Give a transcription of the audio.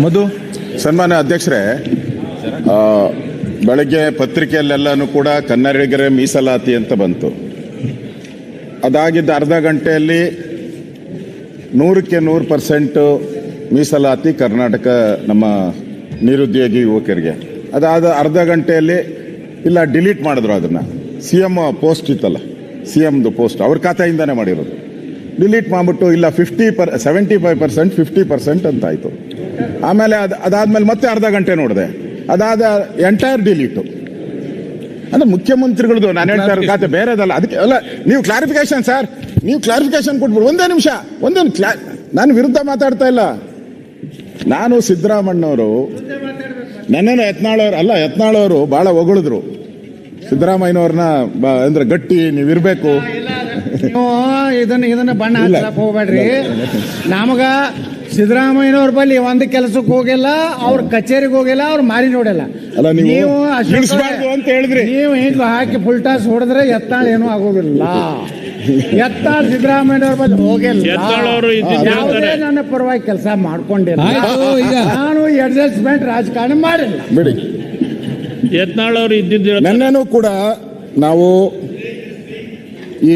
ಮಧು. ಸನ್ಮಾನ್ಯ ಅಧ್ಯಕ್ಷರೇ, ಬೆಳಗ್ಗೆ ಪತ್ರಿಕೆಯಲ್ಲೆಲ್ಲನೂ ಕೂಡ ಕನ್ನಡಿಗರೇ ಮೀಸಲಾತಿ ಅಂತ ಬಂತು. ಅದಾಗಿದ್ದ ಅರ್ಧ ಗಂಟೆಯಲ್ಲಿ 100% ಮೀಸಲಾತಿ ಕರ್ನಾಟಕ ನಮ್ಮ ನಿರುದ್ಯೋಗಿ ಯುವಕರಿಗೆ. ಅದಾದ ಅರ್ಧ ಗಂಟೆಯಲ್ಲಿ ಇಲ್ಲ ಡಿಲೀಟ್ ಮಾಡಿದ್ರು ಅದನ್ನು. CM ಪೋಸ್ಟ್ ಇತ್ತಲ್ಲ, CMದು ಪೋಸ್ಟ್ ಅವ್ರ ಖಾತೆಯಿಂದನೇ ಮಾಡಿರೋದು. ಡಿಲೀಟ್ ಮಾಡಿಬಿಟ್ಟು ಇಲ್ಲ 75% 50% ಅಂತ ಆಯಿತು. ಆಮೇಲೆ ಅದಾದ್ಮೇಲೆ ಮತ್ತೆ ಅರ್ಧ ಗಂಟೆ ನೋಡಿದೆ, ಅದಾದ ಎಂಟೈರ್ ಡಿಲೀಟು. ಅಂದ್ರೆ ಮುಖ್ಯಮಂತ್ರಿಗಳದು ನಾನು ಹೇಳ್ತಾ ಇರೋ ಖಾತೆ ಬೇರೆದಲ್ಲ. ಅದಕ್ಕೆ ಅಲ್ಲ, ನೀವು ಕ್ಲಾರಿಫಿಕೇಶನ್ ಸರ್, ನೀವು ಕ್ಲಾರಿಫಿಕೇಶನ್ ಕೊಟ್ಬಿಡು. ಒಂದೇ ನಿಮಿಷ, ನಾನು ವಿರುದ್ಧ ಮಾತಾಡ್ತಾ ಇಲ್ಲ. ನಾನು ಸಿದ್ದರಾಮಣ್ಣವರು ನನ್ನೇನು ಯತ್ನಾಳವರು ಬಹಳ ಹೊಗಳಿದ್ರು ಸಿದ್ದರಾಮಯ್ಯನವ್ರನ್ನ. ಅಂದ್ರೆ ಗಟ್ಟಿ ನೀವಿರ್ಬೇಕು. ಇದನ್ನ ಬಣ್ಣ ಹಚ್ಚಕ್ ಹೋಗ್ಬೇಡ್ರಿ. ನಮಗ ಸಿದ್ದರಾಮಯ್ಯನವ್ರ ಬಳಿ ಒಂದು ಕೆಲಸಕ್ಕೆ ಹೋಗಿಲ್ಲ, ಅವ್ರ ಕಚೇರಿಗೆ ಹೋಗಿಲ್ಲ, ಅವ್ರ ಮಾರಿ ನೋಡಿಲ್ಲ. ನೀವು ಅಂತ ಹೇಳಿದ್ರಿ, ನೀವು ಹಿಂಗ ಹಾಕಿ ಫುಲ್ ಟಾಸ್ ಹೊಡೆದ್ರೆ ಎತ್ತಾಳ ಏನೂ ಆಗೋದಿಲ್ಲ. ಎತ್ತಾಳ ಸಿದ್ದರಾಮಯ್ಯನವ್ರ ಬಳಿ ಹೋಗಿಲ್ಲ. ಯಾವುದೇ ನನ್ನ ಪರವಾಗಿ ಕೆಲಸ ಮಾಡ್ಕೊಂಡಿಲ್ಲ. ನಾನು ಅಡ್ಜಸ್ಟ್ಮೆಂಟ್ ರಾಜಕಾರಣ ಮಾಡಿಲ್ಲ. ಬಿಡಿ, ಯತ್ನಾಳ್ ಅವರು ಇದ್ದಿದ್ದು ನನ್ನೇನು ಕೂಡ ನಾವು ಈ